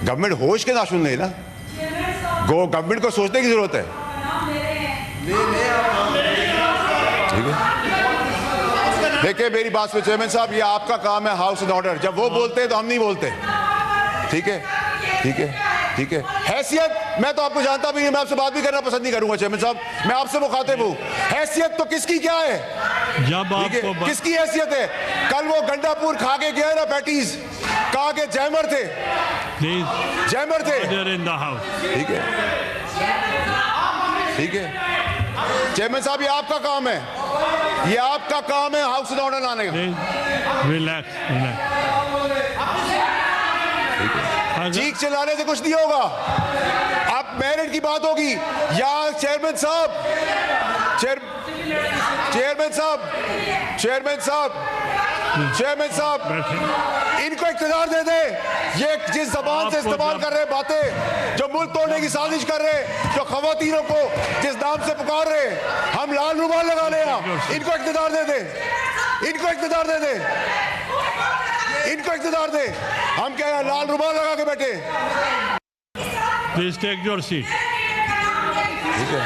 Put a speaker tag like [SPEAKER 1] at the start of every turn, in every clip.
[SPEAKER 1] Government होश के नाशुन नहीं ना, गवर्नमेंट को सोचने की जरूरत है। ठीक है, देखिए मेरी बात सुनिए चेयरमैन साहब, ये आपका काम है हाउस एंड ऑर्डर। जब वो बोलते हैं तो हम नहीं बोलते। ठीक है, ठीक है, ठीक है। हैसियत, मैं तो आपको जानता भी नहीं, मैं आपसे बात भी करना पसंद नहीं करूंगा चेयरमैन साहब, मैं आपसे मुखातिब हूं। हैसियत तो किसकी क्या है,
[SPEAKER 2] जब आपको
[SPEAKER 1] किसकी हैसियत है? कल वो गंडापुर खा के गया ना पैटीज, कहा के जैमर थे, जैमर थे। ठीक है, ठीक है चेयरमैन साहब, ये आपका काम है, ये आपका काम है हाउस एंड ऑर्डर लाने का।
[SPEAKER 2] रिलैक्स,
[SPEAKER 1] चीख चिल्लाने से कुछ नहीं होगा। अब मेरिट की बात होगी या चेयरमैन साहब, चेयरमैन साहब, चेयरमैन साहब, चेयरमैन साहब, इनको इख्तियार दे दे। ये जिस जबान से इस्तेमाल कर रहे बातें, जो मुल्क तोड़ने की साजिश कर रहे, जो खवातीनों को जिस नाम से पुकार रहे, हम लाल रुमाल लगा ले, इनको इख्तियार दे दे, इनको इख्तियार दे दे, इनको इख्तियार दे। हम क्या है, लाल रुमाल लगा के बैठे।
[SPEAKER 2] Please take your seat.
[SPEAKER 1] ठीक है,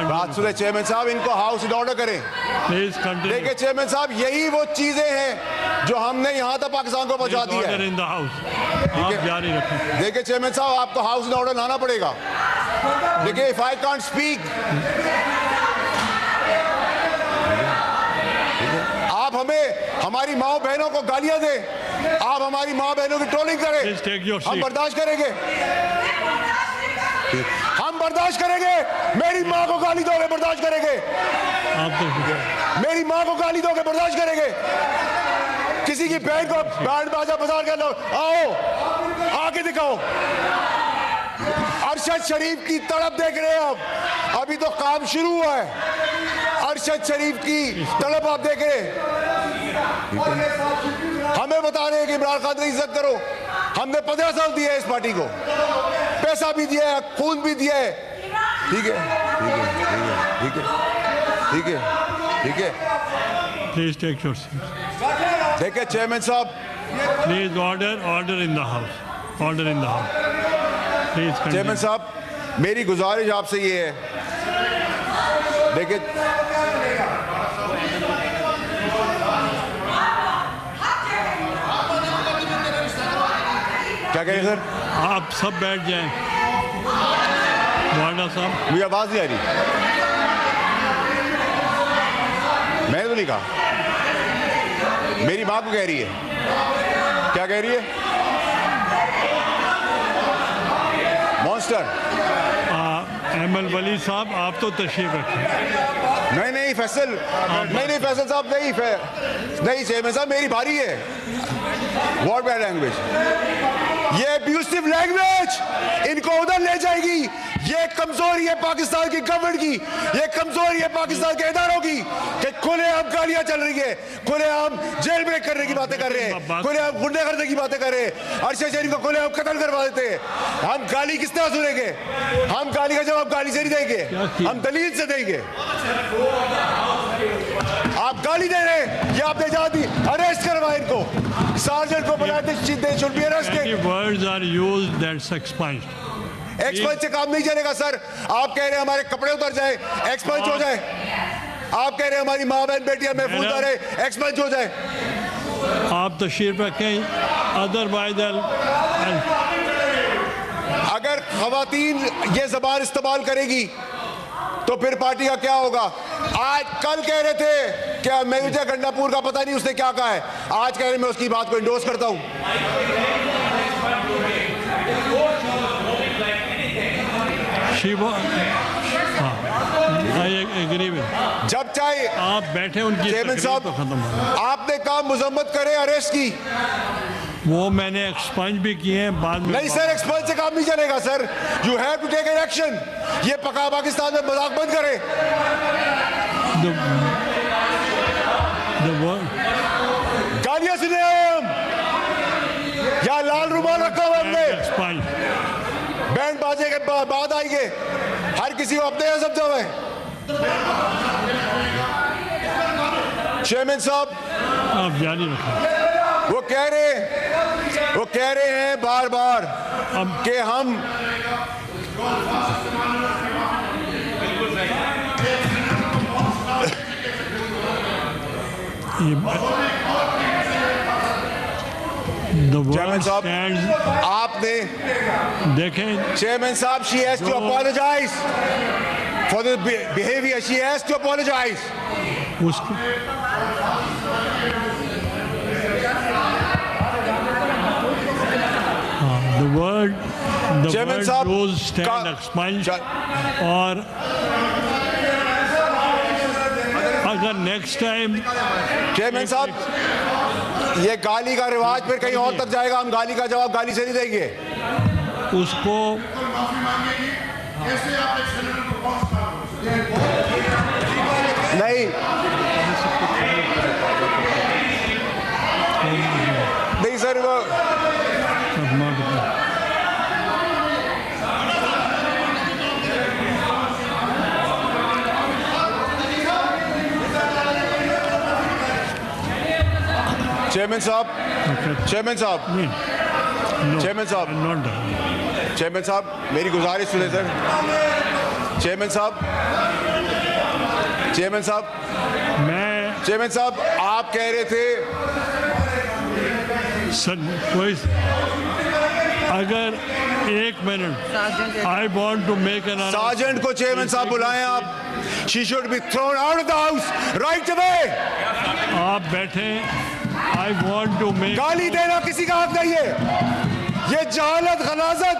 [SPEAKER 1] बात सुने चेयरमैन साहब, इनको हाउस इन ऑर्डर करें।
[SPEAKER 2] Please continue.
[SPEAKER 1] देखिए चेयरमैन साहब, यही वो चीजें हैं जो हमने यहाँ तक पाकिस्तान को पहुंचा दी है।
[SPEAKER 2] इन द हाउस, आप जारी रखें।
[SPEAKER 1] देखिए चेयरमैन साहब, आपको हाउस इन ऑर्डर लाना पड़ेगा। देखिए इफ आई कांट स्पीक, आप हमें हमारी माओ बहनों को गालियां दे, आप हमारी माओ बहनों की ट्रोलिंग करें, हम बर्दाश्त करेंगे, हम बर्दाश्त करेंगे। मेरी माँ को गाली दोगे, बर्दाश्त करेंगे। मेरी माँ को गाली दोगे, बर्दाश्त करेंगे। किसी की बहन को बैंड बाजा बाजार कर लो, आओ आके दिखाओ। अरशद शरीफ की तड़प देख रहे हैं आप, अभी तो काम शुरू हुआ है। अरशद शरीफ की तड़प आप देख रहे हैं। हमें बता रहे हैं कि इमरान खान की इज्जत करो। हमने 15 साल दिए इस पार्टी को, पैसा भी दिया है, खून भी दिया है। ठीक है, ठीक है, ठीक है, ठीक है।
[SPEAKER 2] Please take your seat.
[SPEAKER 1] देखिए चेयरमैन साहब,
[SPEAKER 2] please order, order in the house, order in the house. Please
[SPEAKER 1] chairman साहब, मेरी गुजारिश आपसे ये है, देखिए क्या कह रहे सर?
[SPEAKER 2] आप सब बैठ जाएं। वार्डा साहब,
[SPEAKER 1] मुझे आवाज नहीं आ रही, मैंने तो नहीं कहा, मेरी माँ को कह रही है। क्या कह रही है? मॉन्स्टर।
[SPEAKER 2] अहमद वली साहब, आप तो तशरीफ रखें।
[SPEAKER 1] नहीं फैसल, नहीं फैसल साहब, नहीं चेयरमैन साहब, मेरी बारी है। व्हाट बैड लैंग्वेज, ये अब्यूसिव लैंग्वेज इनको उधर ले जाएगी। ये कमजोरी है पाकिस्तान की गवर्नमेंट की, ये कमजोरी है पाकिस्तान के इदारों की कि खुलेआम गालियां चल रही है, खुलेआम जेल ब्रेक करने की बातें कर रहे हैं, खुलेआम गुंडे करने की बातें कर रहे हैं, अरशद शरीफ को खुलेआम कत्ल करवा देते हैं। हम गाली किस तरह सुनेंगे? हम गाली का जवाब गाली से नहीं देंगे, हम दलील से देंगे। आप गाली दे रहे हैं, ये आपने जाती अरेस्ट करवाए इनको, सार्जेंट को बुलाए थे, should be arrested.
[SPEAKER 2] Words are used that's expunged.
[SPEAKER 1] Expunge से काम नहीं चलेगा सर। आप कह रहे हैं हमारे कपड़े उतर जाए, एक्सपंज हो जाए। आप कह रहे हैं हमारी माँ बहन बेटियां महफूज रहे, एक्सपंज हो जाए।
[SPEAKER 2] आप तशरीफ रखें, अदरवाइज
[SPEAKER 1] अगर खवातीन ये जबान इस्तेमाल करेगी तो फिर पार्टी का क्या होगा? आज कल कह रहे थे क्या मेहुजा गंडापुर का पता नहीं उसने क्या कहा है, आज कह रहे मैं उसकी बात को इंडोर्स करता हूं। जब चाहे
[SPEAKER 2] आप बैठे, उनकी
[SPEAKER 1] चेयरमैन साहब
[SPEAKER 2] तो खत्म हो,
[SPEAKER 1] आपने काम मुजम्मत करे अरेस्ट की,
[SPEAKER 2] वो मैंने एक्सपंज भी किए हैं बाद में।
[SPEAKER 1] नहीं सर, एक्सपंज से काम नहीं चलेगा sir, you have to take an action. ये पका पाकिस्तान में मजाक बंद करे। गालियां सुने हम, या लाल रुमाल रखा हुआ हमने, बैंड बाजे के बाद आएंगे, हर किसी को अपने यहाँ समझा हुआ है। चेयरमैन साहब,
[SPEAKER 2] आप जारी रखें।
[SPEAKER 1] वो कह रहे हैं बार बार कि हम
[SPEAKER 2] The word
[SPEAKER 1] चेयरमैन साहब
[SPEAKER 2] stands.
[SPEAKER 1] आपने
[SPEAKER 2] देखें,
[SPEAKER 1] चेयरमैन साहब she has to apologize for the behavior. She has to apologize.
[SPEAKER 2] उसको the word
[SPEAKER 1] चेयरमैन साहब
[SPEAKER 2] use stand expunged और अगर नेक्स्ट टाइम
[SPEAKER 1] चेयरमैन साहब ये गाली का रिवाज फिर कहीं और तक जाएगा. हम गाली का जवाब गाली से नहीं देंगे.
[SPEAKER 2] उसको
[SPEAKER 1] नहीं सर वो चेयरमैन साहब चेयरमैन साहब चेयरमैन साहब
[SPEAKER 2] नॉट डन.
[SPEAKER 1] चेयरमैन साहब मेरी गुजारिश सुने सर. चेयरमैन साहब चेयरमैन साहब चेयरमैन साहब आप कह रहे थे
[SPEAKER 2] सर कोई अगर एक minute I want to make an
[SPEAKER 1] sergeant को चेयरमैन साहब बुलाएं आप. She should be thrown out of the house right away.
[SPEAKER 2] आप बैठे. आई वॉन्ट टू मेक
[SPEAKER 1] गाली देना किसी का हक नहीं है. ये जहालत गलाजत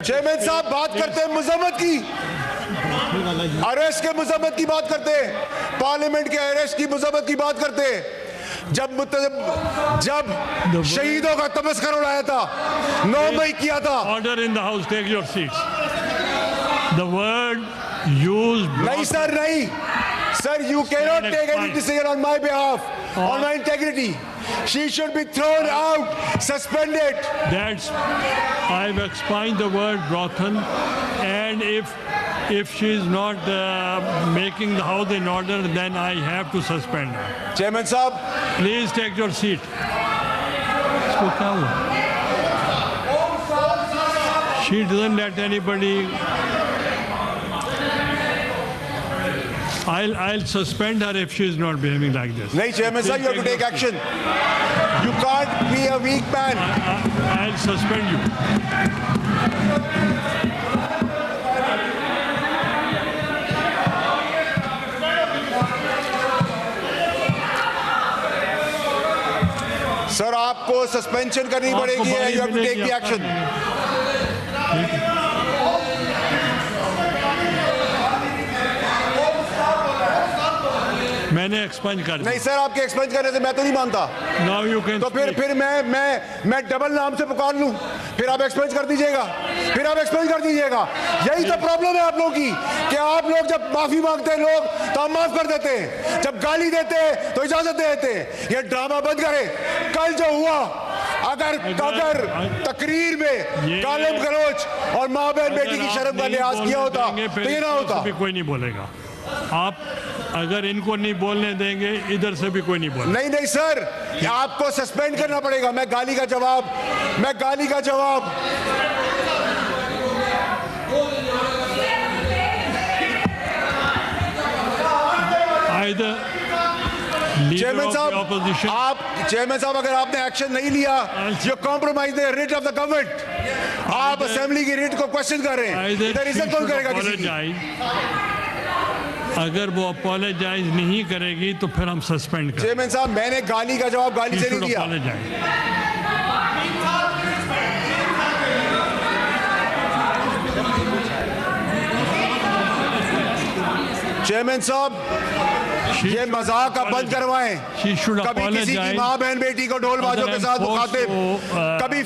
[SPEAKER 1] चेयरमैन साहब बात करते हैं मजम्मत की. अरेस्ट के मजम्मत की बात करते हैं. पार्लियामेंट के अरेस्ट की मजम्मत की बात करते हैं. जब शहीदों का तमस्कर उड़ाया था 9 मई किया था.
[SPEAKER 2] Order in the house. Take your seats. The word used
[SPEAKER 1] नहीं सर नहीं sir. You can not take any decision on my behalf on my integrity. She should be thrown out, suspended.
[SPEAKER 2] That's I've expunged the word broken, and if she is not making the house in order, then I have to suspend her.
[SPEAKER 1] Chairman साहब,
[SPEAKER 2] Please take your seat. इसको क्या हुआ? She doesn't let anybody. I'll suspend her if she is not behaving like this.
[SPEAKER 1] नहीं Chairman साहब, you have to take action. You can't be a weak man.
[SPEAKER 2] I'll suspend you.
[SPEAKER 1] Sir आपको suspension करनी पड़ेगी. You have to take the action.
[SPEAKER 2] मैंने एक्सपेंज कर दिया.
[SPEAKER 1] नहीं sir, आपके एक्सपेंज करने से मैं तो नहीं मानता.
[SPEAKER 2] Now you can
[SPEAKER 1] तो फिर मैं डबल नाम से पुकार लूं, फिर आप एक्सपेंज कर दीजिएगा. यही तो प्रॉब्लम है आप लोगों की कि आप लोग जब माफी मांगते हैं लोग तो हम माफ कर देते हैं, जब गाली देते हैं तो इजाजत दे देते हैं. ये ड्रामा बंद करें. कल जो हुआ, अगर तकरीर में गालिब गलौज और माँ बहन बेटी की शर्म का लिहाज किया होता तो ये ना होता.
[SPEAKER 2] कोई नहीं बोलेगा. आप अगर इनको नहीं बोलने देंगे, इधर से भी कोई नहीं बोलेगा.
[SPEAKER 1] नहीं सर, आपको सस्पेंड करना पड़ेगा. मैं गाली का जवाब चेयरमैन साहब अगर आपने एक्शन नहीं लिया, you compromise the writ of the government. आप असेंबली की रिट को क्वेश्चन कर रहे हैं. इधर इज्जत कौन करेगा किसी की?
[SPEAKER 2] अगर वो अपोलोजाइज नहीं करेगी तो फिर हम सस्पेंड करें.
[SPEAKER 1] चेयरमैन साहब, मैंने गाली का जवाब गाली से नहीं दिया. चेयरमैन साहब, ये मजाक आप बंद करवाएं. कभी किसी की माँ बहन बेटी को ढोल बाजों के साथ मुखातिब, कभी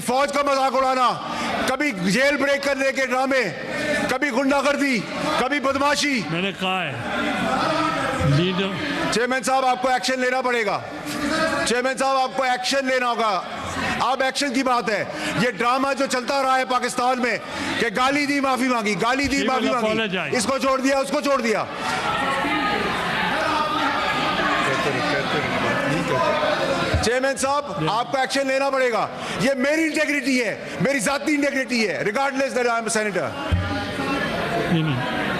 [SPEAKER 1] फौज का मजाक उड़ाना, कभी जेल ब्रेक करने के ड्रामे, कभी गुंडागर्दी, कभी बदमाशी.
[SPEAKER 2] मैंने कहा है लीडर.
[SPEAKER 1] चेयरमैन साहब, आपको एक्शन लेना पड़ेगा. चेयरमैन साहब, आपको एक्शन लेना होगा. अब एक्शन की बात है। ये ड्रामा जो चलता रहा है पाकिस्तान में कि गाली दी माफी मांगी, गाली दी
[SPEAKER 2] She
[SPEAKER 1] माफी
[SPEAKER 2] will
[SPEAKER 1] मांगी,
[SPEAKER 2] apologize.
[SPEAKER 1] इसको छोड़ दिया उसको छोड़ दिया। चेयरमैन साहब आपको एक्शन लेना पड़ेगा। ये मेरी इंटेग्रिटी है, मेरी जाती इंटेग्रिटी है, regardless that I am a senator.
[SPEAKER 2] नहीं, नहीं।